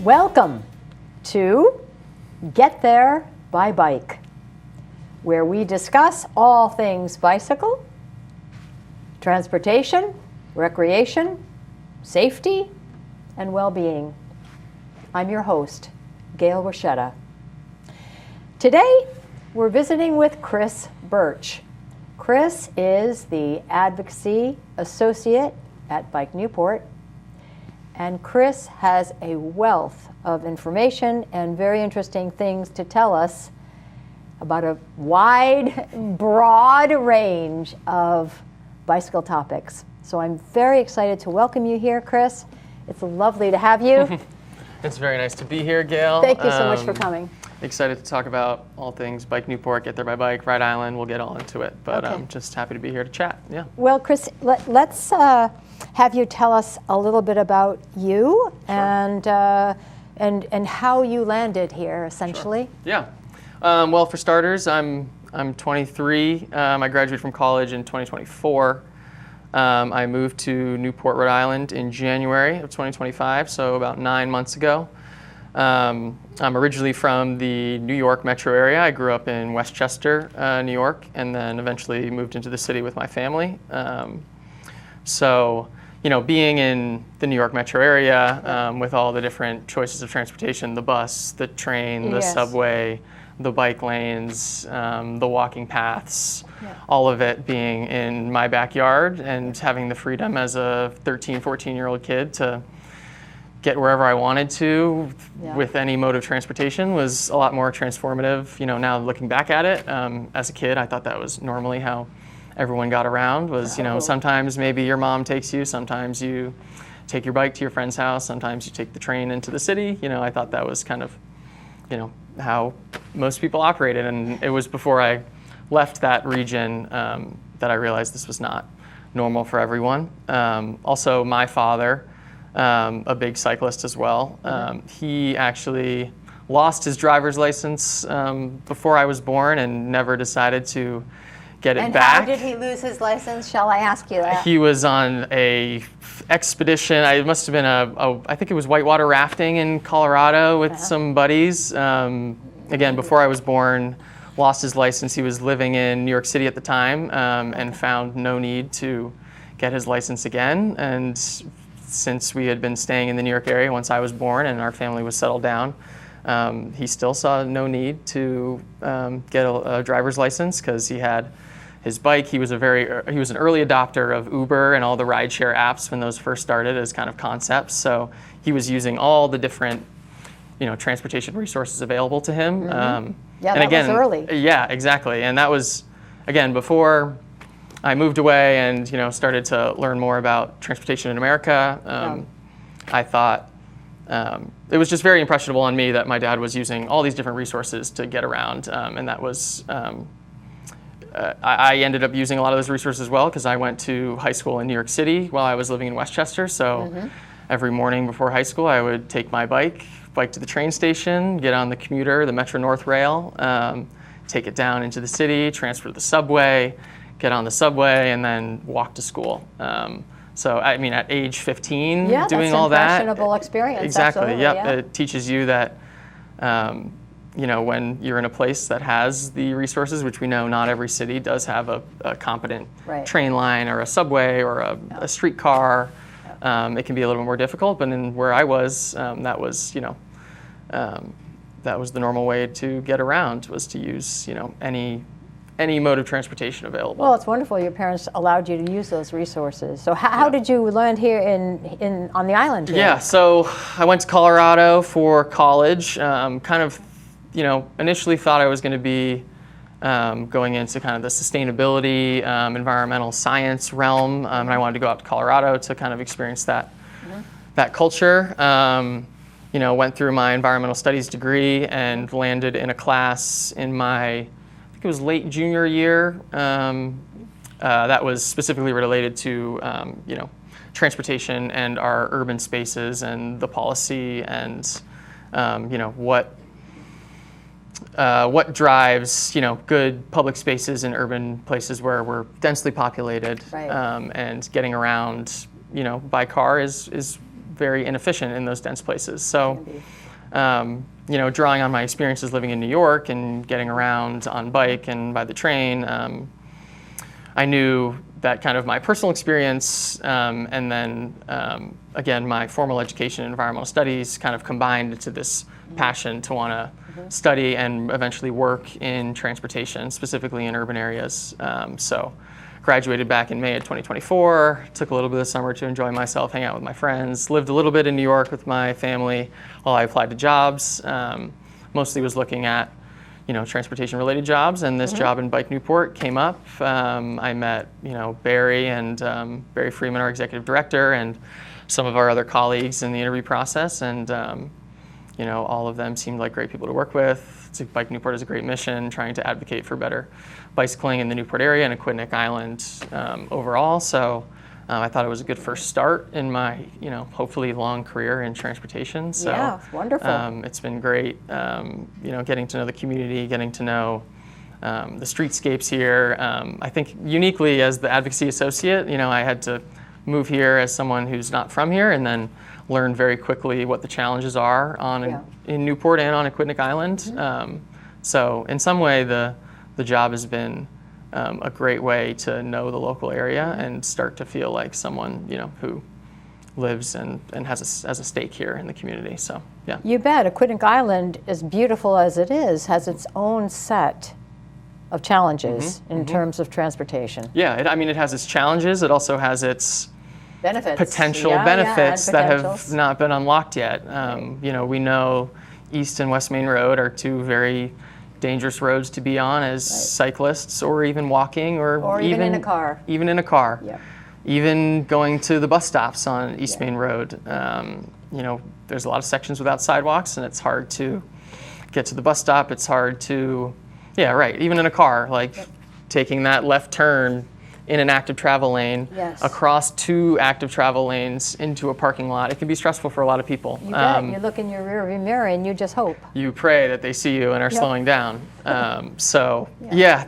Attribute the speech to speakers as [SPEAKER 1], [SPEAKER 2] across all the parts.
[SPEAKER 1] Welcome to Get There by Bike, where we discuss all things bicycle, transportation, recreation, safety, and well-being. I'm your host, Gail Ruscetta. Today, we're visiting with Chris Burich. Chris is the Advocacy Associate at Bike Newport, and Chris has a wealth of information and very interesting things to tell us about a wide, broad range of bicycle topics. So I'm very excited to welcome you here, Chris. It's lovely to have you.
[SPEAKER 2] It's very nice to be here, Gail.
[SPEAKER 1] Thank you so much for coming.
[SPEAKER 2] Excited to talk about all things Bike Newport, Get There by Bike, Ride Island. We'll get all into it, but
[SPEAKER 1] Okay.
[SPEAKER 2] I'm just happy to be here to chat. Yeah.
[SPEAKER 1] Well, Chris, let's have you tell us a little bit about you.
[SPEAKER 2] Sure.
[SPEAKER 1] and how you landed here, essentially.
[SPEAKER 2] Sure. Yeah. Well, for starters, I'm 23. I graduated from college in 2024. I moved to Newport, Rhode Island in January of 2025, so about 9 months ago. I'm originally from the New York metro area. I grew up in Westchester, New York, and then eventually moved into the city with my family. So, being in the New York metro area with all the different choices of transportation, the bus, the train, the
[SPEAKER 1] Yes.
[SPEAKER 2] subway, the bike lanes, the walking paths, all of it being in my backyard and having the freedom as a 13, 14-year-old kid to get wherever I wanted to with any mode of transportation was a lot more transformative. Now looking back at it, as a kid, I thought that was normally how everyone got around was, sometimes maybe your mom takes you, sometimes you take your bike to your friend's house, sometimes you take the train into the city. I thought that was kind of, how most people operated. And it was before I left that region that I realized this was not normal for everyone. Also, my father, a big cyclist as well. He actually lost his driver's license before I was born and never decided to get it back.
[SPEAKER 1] And how did he lose his license? Shall I ask you that?
[SPEAKER 2] He was on a expedition. It must have been I think it was whitewater rafting in Colorado with some buddies. Again, before I was born, lost his license. He was living in New York City at the time and found no need to get his license again. And since we had been staying in the New York area once I was born and our family was settled down, he still saw no need to get a driver's license because he had his bike. He was an early adopter of Uber and all the rideshare apps when those first started as kind of concepts. So he was using all the different, transportation resources available to him.
[SPEAKER 1] Was early.
[SPEAKER 2] Yeah, exactly. And that was, again, before I moved away and started to learn more about transportation in America. I thought it was just very impressionable on me that my dad was using all these different resources to get around, and that was I ended up using a lot of those resources as well because I went to high school in New York City while I was living in Westchester. So every morning before high school, I would take my bike to the train station, get on the commuter, the Metro North rail, take it down into the city, transfer to the subway, get on the subway, and then walk to school. So, at age 15, doing all that.
[SPEAKER 1] Yeah, that's an impressionable experience.
[SPEAKER 2] Exactly,
[SPEAKER 1] yeah.
[SPEAKER 2] It teaches you that, when you're in a place that has the resources, which we know not every city does have a competent train line or a subway or a streetcar, it can be a little more difficult. But in where I was, that was the normal way to get around, was to use, any mode of transportation available.
[SPEAKER 1] Well, it's wonderful your parents allowed you to use those resources. So how did you land here on the island here?
[SPEAKER 2] Yeah, so I went to Colorado for college. Initially thought I was going to be going into kind of the sustainability, environmental science realm, and I wanted to go out to Colorado to kind of experience that culture. Went through my environmental studies degree and landed in a class in my, it was late junior year, that was specifically related to transportation and our urban spaces and the policy and what drives good public spaces in urban places where we're densely populated, and getting around by car is very inefficient in those dense places. So, drawing on my experiences living in New York and getting around on bike and by the train, I knew that kind of my personal experience and then, again, my formal education in environmental studies kind of combined into this passion to want to study and eventually work in transportation, specifically in urban areas. So graduated back in May of 2024, took a little bit of summer to enjoy myself, hang out with my friends, lived a little bit in New York with my family while I applied to jobs. Mostly was looking at transportation related jobs, and this job in Bike Newport came up. I met Barry and Barry Freeman, our executive director, and some of our other colleagues in the interview process, and all of them seemed like great people to work with. Bike Newport has a great mission, trying to advocate for better bicycling in the Newport area and Aquidneck Island overall. So I thought it was a good first start in my, hopefully long career in transportation. So
[SPEAKER 1] yeah, wonderful.
[SPEAKER 2] It's been great, getting to know the community, getting to know the streetscapes here. I think uniquely as the advocacy associate, I had to move here as someone who's not from here, and then learn very quickly what the challenges are in Newport and on Aquidneck Island. So in some way, the job has been a great way to know the local area and start to feel like someone who lives and has a stake here in the community. So yeah.
[SPEAKER 1] You bet. Aquidneck Island, as beautiful as it is, has its own set of challenges in terms of transportation.
[SPEAKER 2] Yeah, it has its challenges. It also has its
[SPEAKER 1] benefits.
[SPEAKER 2] Potential benefits that have not been unlocked yet. We know East and West Main Road are two very dangerous roads to be on as cyclists, or even walking, or
[SPEAKER 1] even in a car.
[SPEAKER 2] Even in a car.
[SPEAKER 1] Yep.
[SPEAKER 2] Even going to the bus stops on East Main Road. There's a lot of sections without sidewalks, and it's hard to get to the bus stop. It's hard to, even in a car, taking that left turn in an active travel lane, across two active travel lanes into a parking lot. It can be stressful for a lot of people.
[SPEAKER 1] You bet. You look in your rearview mirror and you just hope.
[SPEAKER 2] You pray that they see you and are slowing down.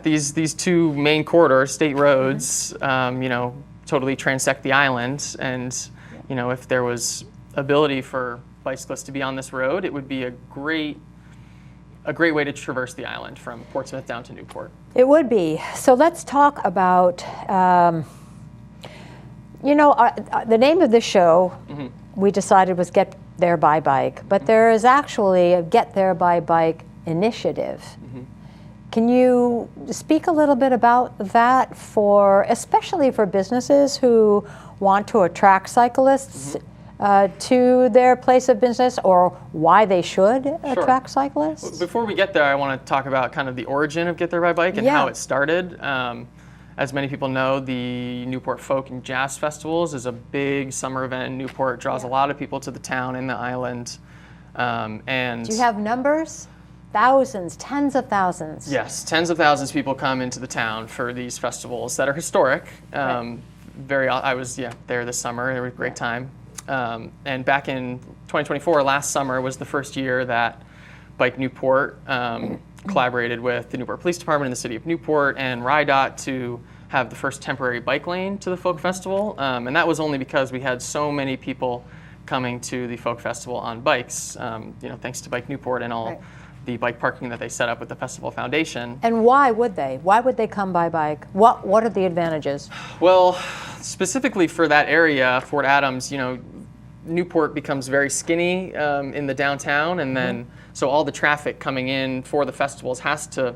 [SPEAKER 2] These two main corridors, state roads, totally transect the island. And if there was ability for bicyclists to be on this road, it would be a great way to traverse the island from Portsmouth down to Newport.
[SPEAKER 1] It would be. So let's talk about, the name of the show we decided was Get There by Bike, but there is actually a Get There by Bike initiative. Can you speak a little bit about that, especially for businesses who want to attract cyclists to their place of business, or why they should attract cyclists?
[SPEAKER 2] Before we get there, I want to talk about kind of the origin of Get There by Bike and how it started. As many people know, the Newport Folk and Jazz Festivals is a big summer event in Newport, draws a lot of people to the town and the island. And
[SPEAKER 1] do you have numbers? Thousands, tens of thousands.
[SPEAKER 2] Yes, tens of thousands of people come into the town for these festivals that are historic. I was there this summer. It was a great time. And back in 2024, last summer, was the first year that Bike Newport collaborated with the Newport Police Department and the City of Newport and RIDOT to have the first temporary bike lane to the Folk Festival. And that was only because we had so many people coming to the Folk Festival on bikes, thanks to Bike Newport and all the bike parking that they set up with the Festival Foundation.
[SPEAKER 1] And why would they? Why would they come by bike? What are the advantages?
[SPEAKER 2] Well, specifically for that area, Fort Adams, Newport becomes very skinny in the downtown, and then so all the traffic coming in for the festivals has to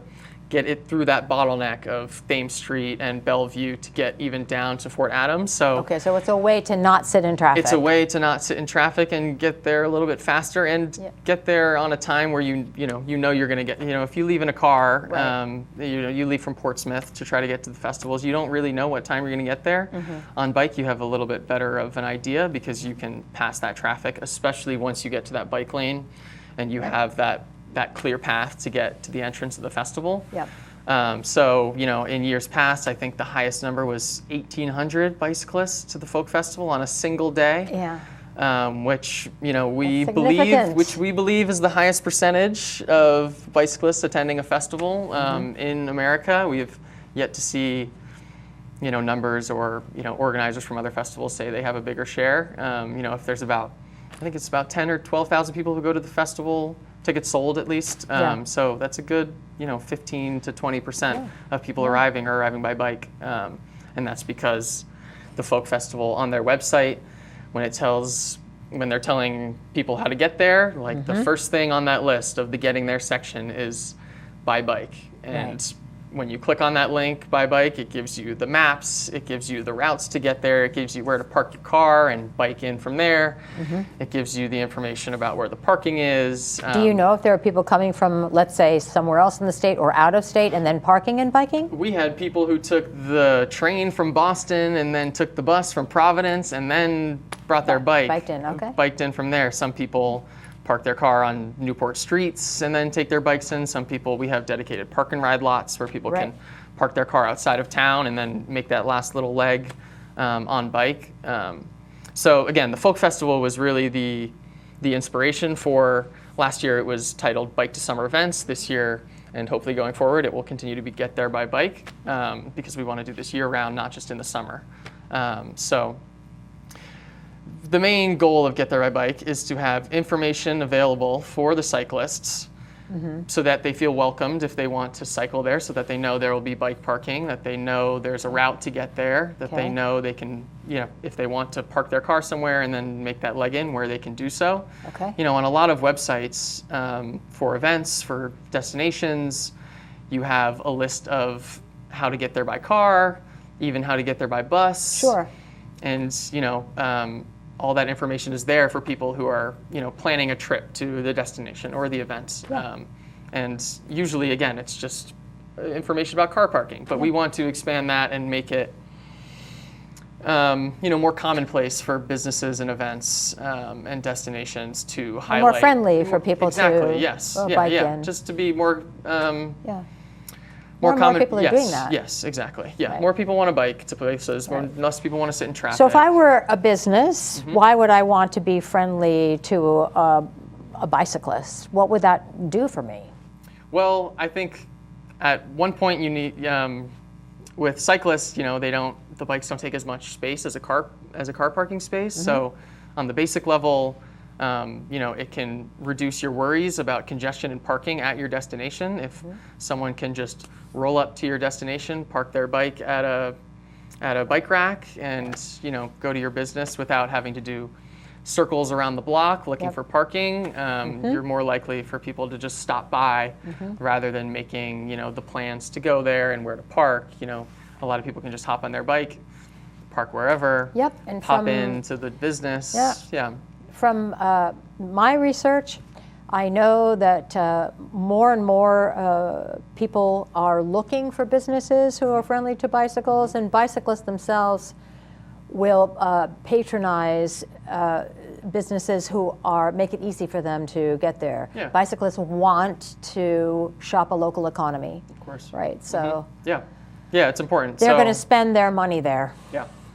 [SPEAKER 2] get it through that bottleneck of Thames Street and Bellevue to get even down to Fort Adams. So
[SPEAKER 1] so it's a way to not sit in traffic.
[SPEAKER 2] It's a way to not sit in traffic and get there a little bit faster and get there on a time where you know you're going to get, if you leave in a car, you leave from Portsmouth to try to get to the festivals, you don't really know what time you're going to get there. On bike, you have a little bit better of an idea because you can pass that traffic, especially once you get to that bike lane and you have that clear path to get to the entrance of the festival. So, in years past, I think the highest number was 1,800 bicyclists to the Folk Festival on a single day. Which we believe is the highest percentage of bicyclists attending a festival in America. We have yet to see numbers or organizers from other festivals say they have a bigger share. If there's about I think it's about 10 or 12,000 people who go to the festival, tickets sold at least. So that's a good, 15 to 20% of people arriving are arriving by bike. And that's because the folk festival on their website, when they're telling people how to get there, like the first thing on that list of the getting there section is by bike. And when you click on that link, by bike, it gives you the maps, it gives you the routes to get there, it gives you where to park your car and bike in from there. It gives you the information about where the parking is.
[SPEAKER 1] Do you know if there are people coming from, let's say, somewhere else in the state or out of state and then parking and biking?
[SPEAKER 2] We had people who took the train from Boston and then took the bus from Providence and then brought their bike.
[SPEAKER 1] Biked in, okay.
[SPEAKER 2] Biked in from there. Some people park their car on Newport streets and then take their bikes in. Some people, we have dedicated park and ride lots where people can park their car outside of town and then make that last little leg on bike. So again, the Folk Festival was really the inspiration for, last year it was titled Bike to Summer Events. This year, and hopefully going forward, it will continue to be Get There by Bike because we want to do this year round, not just in the summer. So the main goal of Get There by Bike is to have information available for the cyclists so that they feel welcomed if they want to cycle there, so that they know there will be bike parking, that they know there's a route to get there, that they know they can, if they want to park their car somewhere and then make that leg in, where they can do so. On a lot of websites for events, for destinations, you have a list of how to get there by car, even how to get there by bus. And, all that information is there for people who are, planning a trip to the destination or the event. And usually, again, it's just information about car parking. But we want to expand that and make it, more commonplace for businesses and events and destinations to highlight.
[SPEAKER 1] More friendly for people to bike in.
[SPEAKER 2] Just to be more.
[SPEAKER 1] More people are doing that.
[SPEAKER 2] Yes, exactly. More people want to bike to places. Less people want to sit in traffic.
[SPEAKER 1] So if I were a business, why would I want to be friendly to a bicyclist? What would that do for me?
[SPEAKER 2] Well, I think at one point you need, with cyclists, the bikes don't take as much space as a car parking space. So on the basic level, it can reduce your worries about congestion and parking at your destination. If someone can just roll up to your destination, park their bike at a bike rack, and go to your business without having to do circles around the block looking for parking, you're more likely for people to just stop by rather than making the plans to go there and where to park. A lot of people can just hop on their bike, park wherever,
[SPEAKER 1] and
[SPEAKER 2] pop into the business.
[SPEAKER 1] From my research, I know that more and more people are looking for businesses who are friendly to bicycles, and bicyclists themselves will patronize businesses who make it easy for them to get there. Bicyclists want to shop a local economy.
[SPEAKER 2] Of course.
[SPEAKER 1] Right, so.
[SPEAKER 2] Yeah, it's important.
[SPEAKER 1] They're going to spend their money there.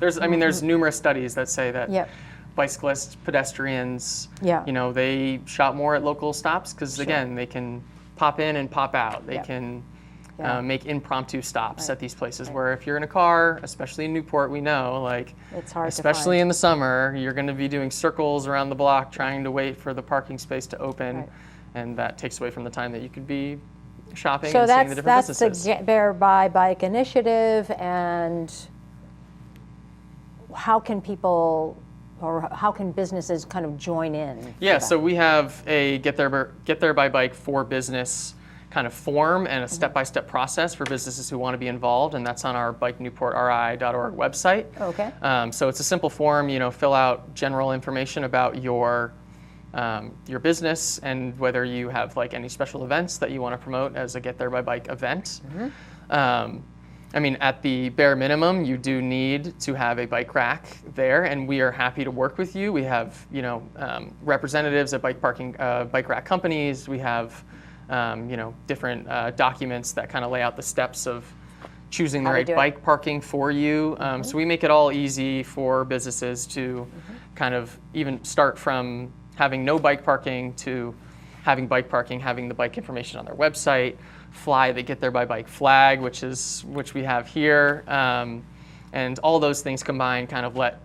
[SPEAKER 2] There's numerous studies that say that bicyclists, pedestrians, they shop more at local stops because, again, they can pop in and pop out. They can make impromptu stops at these places where if you're in a car, especially in Newport, we know,
[SPEAKER 1] it's hard
[SPEAKER 2] especially in the summer, you're going to be doing circles around the block trying to wait for the parking space to open, and that takes away from the time that you could be shopping and seeing the different businesses. So
[SPEAKER 1] that's the Get by Bike initiative, and how can people or how can businesses kind of join in?
[SPEAKER 2] So we have a Get There by Bike for Business kind of form and a step-by-step process for businesses who want to be involved, and that's on our bikenewportri.org website. So it's a simple form. Fill out general information about your business and whether you have any special events that you want to promote as a Get There by Bike event. At the bare minimum, you do need to have a bike rack there, and we are happy to work with you. We have, representatives at bike rack companies. We have, different documents that kind of lay out the steps of choosing the right bike parking for you. So we make it all easy for businesses to kind of even start from having no bike parking to having bike parking, having the bike information on their website, fly the Get There by Bike flag, which we have here, and all those things combined kind of let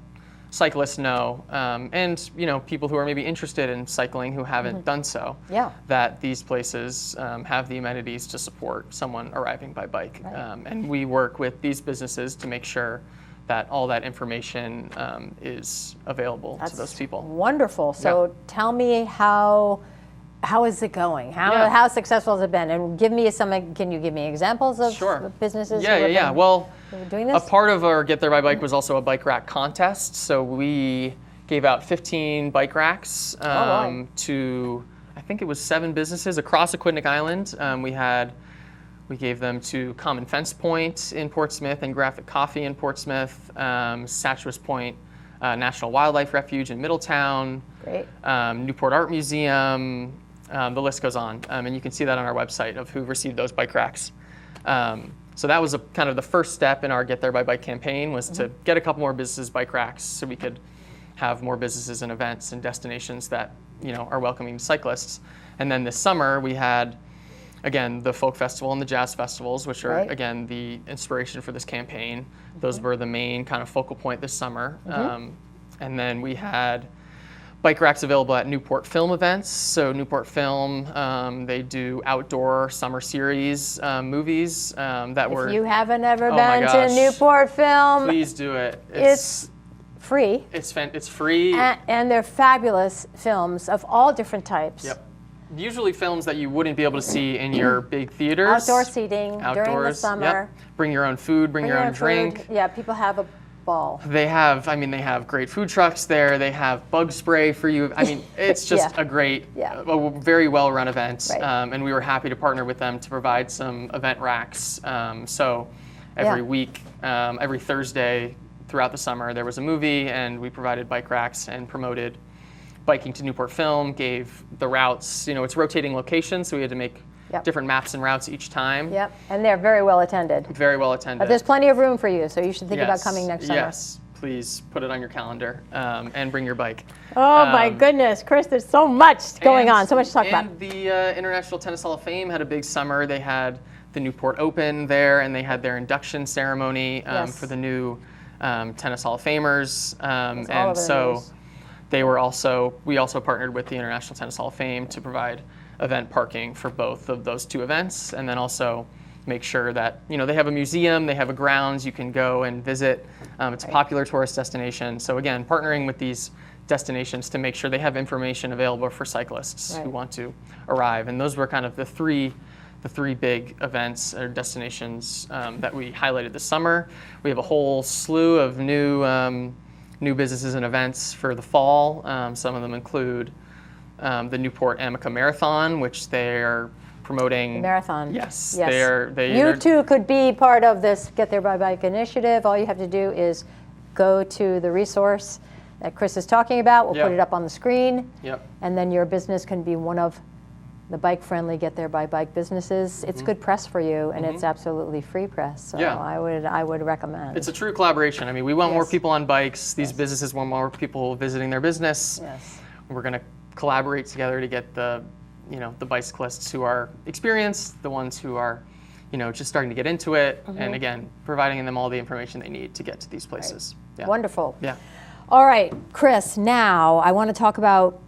[SPEAKER 2] cyclists know, and people who are maybe interested in cycling who haven't done so,
[SPEAKER 1] Yeah.
[SPEAKER 2] that these places have the amenities to support someone arriving by bike.
[SPEAKER 1] Right.
[SPEAKER 2] And we work with these businesses to make sure that all that information is available to those people.
[SPEAKER 1] Wonderful. So tell me how is it going?
[SPEAKER 2] Yeah.
[SPEAKER 1] How successful has it been? And can you give me examples of
[SPEAKER 2] Sure.
[SPEAKER 1] businesses
[SPEAKER 2] Well,
[SPEAKER 1] who are doing this?
[SPEAKER 2] a part of our Get There by Bike was also a bike rack contest. So we gave out 15 bike racks to, I think it was 7 businesses across Aquidneck Island. We gave them to Common Fence Point in Portsmouth and Graphic Coffee in Portsmouth, Statuus Point National Wildlife Refuge in Middletown,
[SPEAKER 1] Great.
[SPEAKER 2] Newport Art Museum, the list goes on. And you can see that on our website of who received those bike racks. So that was kind of the first step in our Get There by Bike campaign, was to get a couple more businesses bike racks so we could have more businesses and events and destinations that are welcoming to cyclists. And then this summer we had, again, the folk festival and the jazz festivals, which are, again, the inspiration for this campaign. Those were the main kind of focal point this summer. And then we had bike racks available at Newport Film events. So Newport Film, they do outdoor summer series movies that were...
[SPEAKER 1] If you haven't ever been to Newport Film,
[SPEAKER 2] please do it.
[SPEAKER 1] It's free.
[SPEAKER 2] It's free.
[SPEAKER 1] And they're fabulous films of all different types.
[SPEAKER 2] Yep. Usually films that you wouldn't be able to see in your big theaters.
[SPEAKER 1] Outdoor seating during the summer.
[SPEAKER 2] Yep. Bring your own food, bring your own drink.
[SPEAKER 1] Food. Yeah, people have a ball.
[SPEAKER 2] They have great food trucks there. They have bug spray for you. It's just a great, a very well-run event.
[SPEAKER 1] Right.
[SPEAKER 2] And we were happy to partner with them to provide some event racks. So every week, every Thursday throughout the summer, there was a movie, and we provided bike racks and promoted biking to Newport Film, gave the routes, it's rotating locations, so we had to make different maps and routes each time.
[SPEAKER 1] Yep, and they're very well attended.
[SPEAKER 2] Very well attended.
[SPEAKER 1] But there's plenty of room for you, so you should think about coming next summer.
[SPEAKER 2] Yes, please put it on your calendar and bring your bike.
[SPEAKER 1] Oh my goodness, Chris, there's so much going on, so much to talk about.
[SPEAKER 2] And the International Tennis Hall of Fame had a big summer. They had the Newport Open there, and they had their induction ceremony for the new Tennis Hall of Famers. And so we also partnered with the International Tennis Hall of Fame to provide event parking for both of those 2 events, and then also make sure that they have a museum, they have a grounds you can go and visit. It's a popular tourist destination. So again, partnering with these destinations to make sure they have information available for cyclists who want to arrive. And those were kind of the three big events or destinations that we highlighted this summer. We have a whole slew of new businesses and events for the fall. Some of them include the Newport Amica Marathon, which they are promoting.
[SPEAKER 1] The marathon.
[SPEAKER 2] Yes.
[SPEAKER 1] You too could be part of this Get There by Bike initiative. All you have to do is go to the resource that Chris is talking about. We'll put it up on the screen.
[SPEAKER 2] Yep.
[SPEAKER 1] And then your business can be one of the bike-friendly Get There by Bike businesses. It's good press for you, and it's absolutely free press. So I would recommend.
[SPEAKER 2] It's a true collaboration. We want more people on bikes. These businesses want more people visiting their business.
[SPEAKER 1] Yes.
[SPEAKER 2] We're going to collaborate together to get the bicyclists who are experienced, the ones who are, just starting to get into it, and again, providing them all the information they need to get to these places.
[SPEAKER 1] Right. Yeah. Wonderful.
[SPEAKER 2] Yeah.
[SPEAKER 1] All right, Chris, now I want to talk about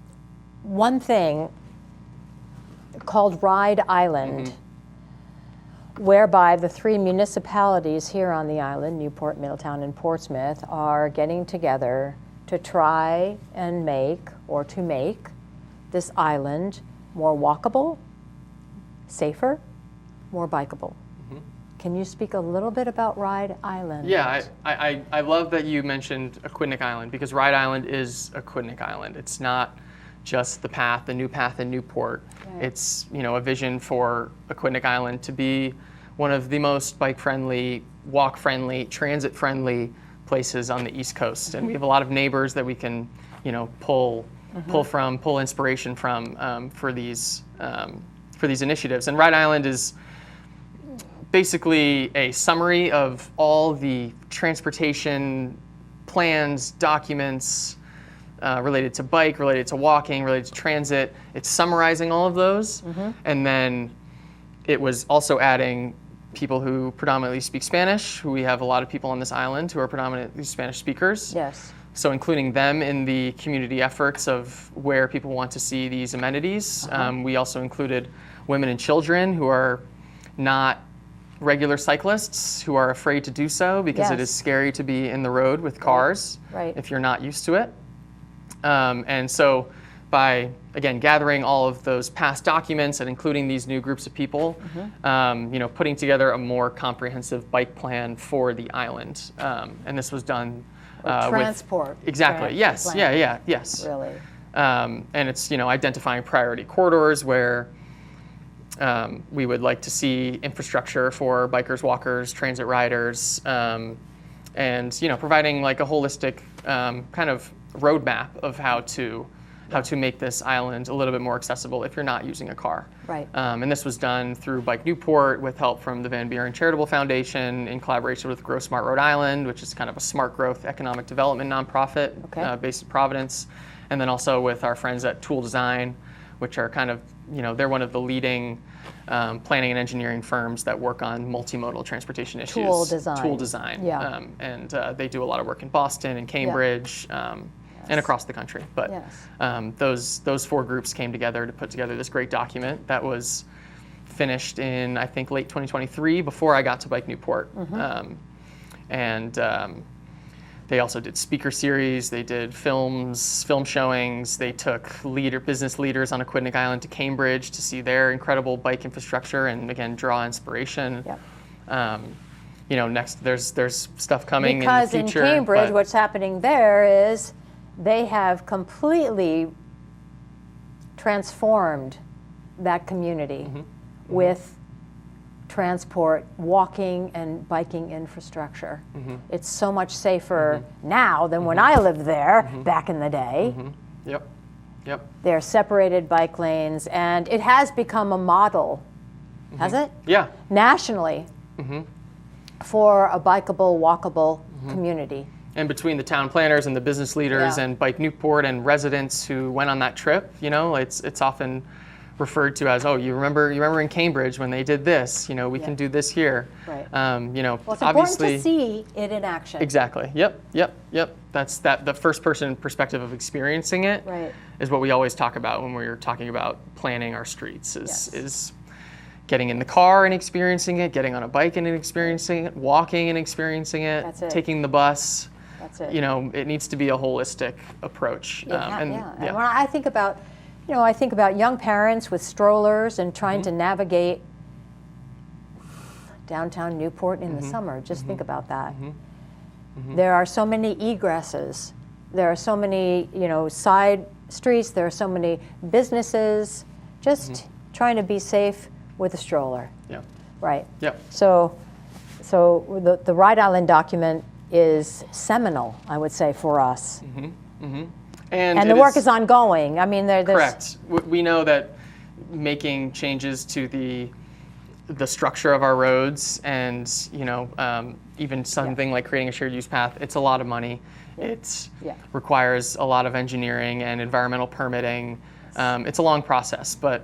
[SPEAKER 1] one thing called Ride Island, whereby the 3 municipalities here on the island, Newport, Middletown, and Portsmouth, are getting together to try and make this island more walkable, safer, more bikeable. Can you speak a little bit about Ride Island?
[SPEAKER 2] Yeah, I love that you mentioned Aquidneck Island, because Ride Island is Aquidneck Island. It's not just the new path in Newport. Right. It's a vision for Aquidneck Island to be one of the most bike-friendly, walk-friendly, transit-friendly places on the East Coast. And we have a lot of neighbors that we can pull inspiration from for these initiatives. And Ride Island is basically a summary of all the transportation plans, documents related to bike, related to walking, related to transit. It's summarizing all of those. And then it was also adding people who predominantly speak Spanish, who we have a lot of people on this island who are predominantly Spanish speakers.
[SPEAKER 1] Yes.
[SPEAKER 2] So including them in the community efforts of where people want to see these amenities. We also included women and children who are not regular cyclists, who are afraid to do so because it is scary to be in the road with cars if you're not used to it. And so by, again, gathering all of those past documents and including these new groups of people, putting together a more comprehensive bike plan for the island. And this was done
[SPEAKER 1] transport.
[SPEAKER 2] Exactly. Yes.
[SPEAKER 1] Plan.
[SPEAKER 2] Yes.
[SPEAKER 1] Really.
[SPEAKER 2] And it's identifying priority corridors where we would like to see infrastructure for bikers, walkers, transit riders, and providing like a holistic kind of roadmap of how to make this island a little bit more accessible if you're not using a car.
[SPEAKER 1] Right.
[SPEAKER 2] And this was done through Bike Newport with help from the Van Buren Charitable Foundation in collaboration with Grow Smart Rhode Island, which is kind of a smart growth economic development nonprofit based in Providence. And then also with our friends at Tool Design, which are kind of, they're one of the leading planning and engineering firms that work on multimodal transportation issues. Tool Design.
[SPEAKER 1] Yeah.
[SPEAKER 2] And they do a lot of work in Boston and Cambridge. And across the country. But those four groups came together to put together this great document that was finished in, I think, late 2023 before I got to Bike Newport. They also did speaker series, they did film showings, they took business leaders on Aquidneck Island to Cambridge to see their incredible bike infrastructure and, again, draw inspiration. Next there's stuff coming in the future.
[SPEAKER 1] Because in Cambridge, what's happening there is they have completely transformed that community with transport, walking and biking infrastructure. It's so much safer now than when I lived there back in the day.
[SPEAKER 2] Yep.
[SPEAKER 1] They're separated bike lanes, and it has become a model, has it?
[SPEAKER 2] Yeah.
[SPEAKER 1] Nationally for a bikeable, walkable community.
[SPEAKER 2] And between the town planners and the business leaders and Bike Newport and residents who went on that trip, it's often referred to as, you remember in Cambridge when they did this, we can do this here.
[SPEAKER 1] Right.
[SPEAKER 2] Well,
[SPEAKER 1] it's important to see it in action.
[SPEAKER 2] Exactly. Yep. That's the first person perspective of experiencing it is what we always talk about when we're talking about planning our streets is getting in the car and experiencing it, getting on a bike and experiencing it, walking and experiencing it, taking the bus.
[SPEAKER 1] That's it.
[SPEAKER 2] It needs to be a holistic approach.
[SPEAKER 1] And when I think about, young parents with strollers and trying to navigate downtown Newport in the summer. Just think about that. There are so many egresses. There are so many, side streets. There are so many businesses. Just trying to be safe with a stroller. Yeah. Right.
[SPEAKER 2] Yep.
[SPEAKER 1] So the Rhode Island document is seminal, I would say, for us. And the work is ongoing. I mean, there's
[SPEAKER 2] correct. We know that making changes to the structure of our roads, and even something like creating a shared use path, it's a lot of money. It requires a lot of engineering and environmental permitting. It's a long process, but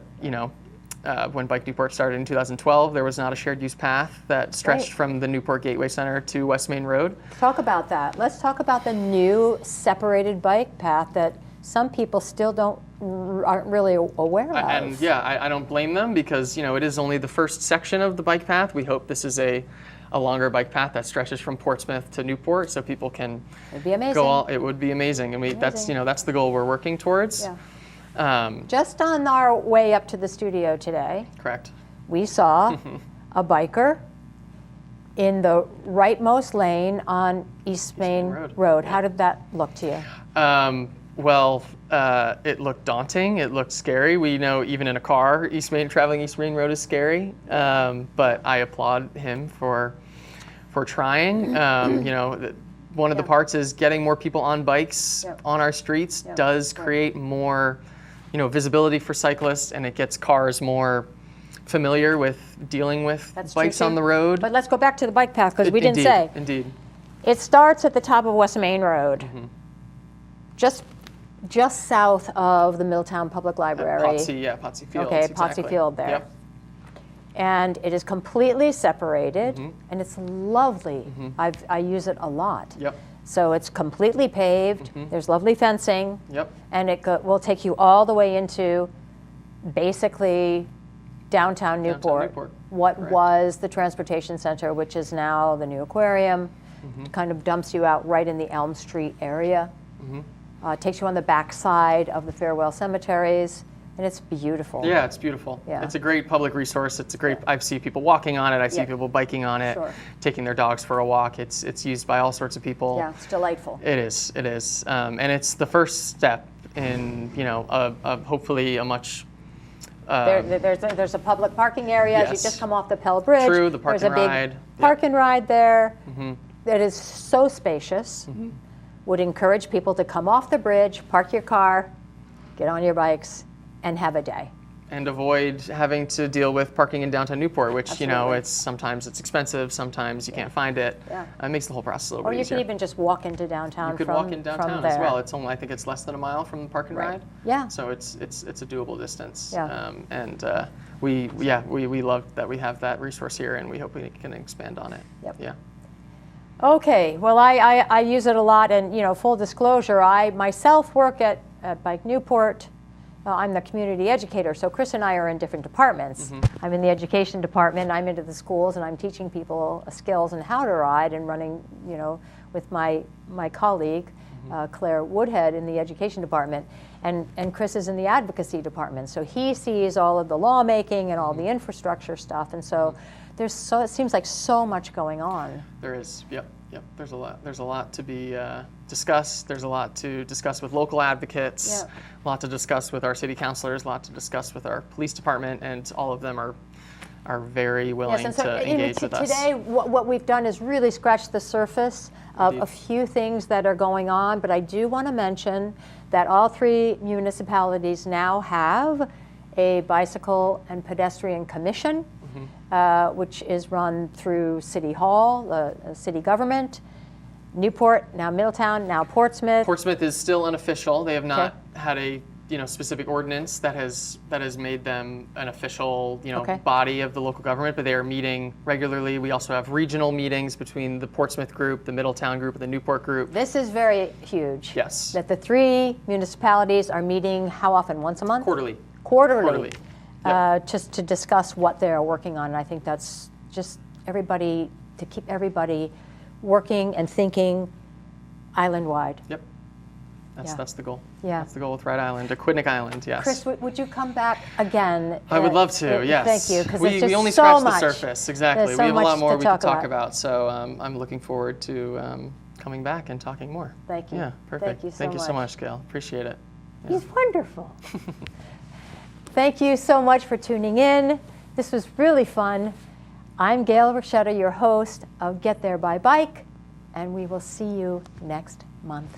[SPEAKER 2] when Bike Newport started in 2012, there was not a shared use path that stretched from the Newport Gateway Center to West Main Road.
[SPEAKER 1] Talk about that. Let's talk about the new separated bike path that some people still aren't really aware of.
[SPEAKER 2] And I don't blame them because it is only the first section of the bike path. We hope this is a longer bike path that stretches from Portsmouth to Newport, so people can
[SPEAKER 1] It'd be amazing.
[SPEAKER 2] It would be amazing, and that's the goal we're working towards.
[SPEAKER 1] Yeah. Just on our way up to the studio today,
[SPEAKER 2] correct, we
[SPEAKER 1] saw a biker in the rightmost lane on East Main Road. How did that look to you?
[SPEAKER 2] It looked daunting. It looked scary. We know even in a car, traveling East Main Road is scary. But I applaud him for trying. One of the parts is getting more people on bikes on our streets does create more visibility for cyclists, and it gets cars more familiar with dealing with bikes on the road.
[SPEAKER 1] But let's go back to the bike path, because we didn't say.
[SPEAKER 2] Indeed.
[SPEAKER 1] It starts at the top of West Main Road, just south of the Middletown Public Library.
[SPEAKER 2] Potsy Field.
[SPEAKER 1] Okay, Potsy Field there.
[SPEAKER 2] Yep.
[SPEAKER 1] And it is completely separated, and it's lovely. I use it a lot.
[SPEAKER 2] Yep.
[SPEAKER 1] So it's completely paved. There's lovely fencing.
[SPEAKER 2] Yep.
[SPEAKER 1] And it will take you all the way into basically downtown Newport. What
[SPEAKER 2] Correct.
[SPEAKER 1] was the transportation center, which is now the new aquarium. Kind of dumps you out right in the Elm Street area. Takes you on the back side of the Farewell Cemeteries, and it's beautiful.
[SPEAKER 2] Yeah, it's beautiful.
[SPEAKER 1] Yeah.
[SPEAKER 2] It's a great public resource. It's a great. I see people walking on it. I see
[SPEAKER 1] Yeah.
[SPEAKER 2] people biking on it,
[SPEAKER 1] Sure.
[SPEAKER 2] taking their dogs for a walk. It's used by all sorts of people.
[SPEAKER 1] Yeah, it's delightful.
[SPEAKER 2] It is. It is, and it's the first step in hopefully a much.
[SPEAKER 1] There's a public parking area as you
[SPEAKER 2] Yes.
[SPEAKER 1] just come off the Pell Bridge.
[SPEAKER 2] True, the park
[SPEAKER 1] There's
[SPEAKER 2] and
[SPEAKER 1] a big
[SPEAKER 2] ride.
[SPEAKER 1] park and ride there. That is so spacious. Would encourage people to come off the bridge, park your car, get on your bikes, and have a day.
[SPEAKER 2] And avoid having to deal with parking in downtown Newport, which
[SPEAKER 1] Absolutely.
[SPEAKER 2] sometimes it's expensive, sometimes you can't find it.
[SPEAKER 1] Yeah.
[SPEAKER 2] It makes the whole process a little
[SPEAKER 1] Or
[SPEAKER 2] bit
[SPEAKER 1] you
[SPEAKER 2] easier.
[SPEAKER 1] could even just walk into downtown
[SPEAKER 2] You could
[SPEAKER 1] from
[SPEAKER 2] walk in downtown
[SPEAKER 1] there.
[SPEAKER 2] as well. It's only, I think it's less than a mile from the park and
[SPEAKER 1] Right.
[SPEAKER 2] ride.
[SPEAKER 1] Yeah.
[SPEAKER 2] So it's a doable distance.
[SPEAKER 1] Yeah.
[SPEAKER 2] We love that we have that resource here, and we hope we can expand on it.
[SPEAKER 1] Yep.
[SPEAKER 2] Yeah.
[SPEAKER 1] Okay, well, I use it a lot, and full disclosure, I myself work at Bike Newport. I'm the community educator, so Chris and I are in different departments. I'm in the education department, I'm into the schools, and I'm teaching people skills and how to ride, and running, with my colleague, Claire Woodhead, in the education department. And Chris is in the advocacy department, so he sees all of the lawmaking and all the infrastructure stuff, and so it seems like so much going on.
[SPEAKER 2] There is. Yep. There's a lot to be discussed. There's a lot to discuss with local advocates.
[SPEAKER 1] Yep.
[SPEAKER 2] A lot to discuss with our city councilors. A lot to discuss with our police department, and all of them are very willing
[SPEAKER 1] Yes, and so
[SPEAKER 2] to engage with us.
[SPEAKER 1] today, what we've done is really scratch the surface of
[SPEAKER 2] Indeed.
[SPEAKER 1] a few things that are going on, but I do want to mention that all 3 municipalities now have a bicycle and pedestrian commission, which is run through City Hall, the city government. Newport, now Middletown, now Portsmouth.
[SPEAKER 2] Portsmouth is still unofficial. They have not had a specific ordinance that has made them an official
[SPEAKER 1] Okay.
[SPEAKER 2] body of the local government, but they are meeting regularly. We also have regional meetings between the Portsmouth group, the Middletown group, and the Newport group.
[SPEAKER 1] This is very huge.
[SPEAKER 2] Yes.
[SPEAKER 1] That the 3 municipalities are meeting how often? Once a month?
[SPEAKER 2] Quarterly.
[SPEAKER 1] Quarterly.
[SPEAKER 2] Yep.
[SPEAKER 1] Just to discuss what they're working on. And I think that's just everybody, to keep everybody working and thinking island-wide.
[SPEAKER 2] Yep. That's the goal.
[SPEAKER 1] Yeah.
[SPEAKER 2] That's the goal with Rhode Island, Aquidneck Island, yes.
[SPEAKER 1] Chris, would you come back again?
[SPEAKER 2] I would love to, yes.
[SPEAKER 1] Thank you, because
[SPEAKER 2] we only
[SPEAKER 1] so
[SPEAKER 2] scratched
[SPEAKER 1] much.
[SPEAKER 2] the surface, exactly.
[SPEAKER 1] There's
[SPEAKER 2] We
[SPEAKER 1] so
[SPEAKER 2] have a lot
[SPEAKER 1] much
[SPEAKER 2] more
[SPEAKER 1] to
[SPEAKER 2] we could talk about, so I'm looking forward to coming back and talking more.
[SPEAKER 1] Thank you.
[SPEAKER 2] Yeah, perfect.
[SPEAKER 1] Thank you so
[SPEAKER 2] much, Gail. Appreciate it.
[SPEAKER 1] He's wonderful. Thank you so much for tuning in. This was really fun. I'm Gail Ruscetta, your host of Get There by Bike, and we will see you next month.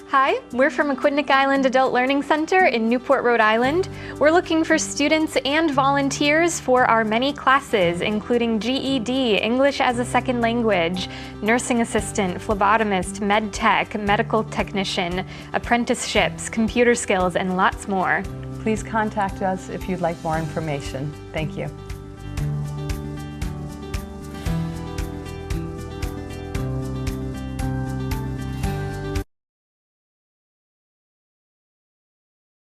[SPEAKER 3] Hi, we're from Aquidneck Island Adult Learning Center in Newport, Rhode Island. We're looking for students and volunteers for our many classes, including GED, English as a Second Language, nursing assistant, phlebotomist, med tech, medical technician, apprenticeships, computer skills, and lots more.
[SPEAKER 4] Please contact us if you'd like more information. Thank you.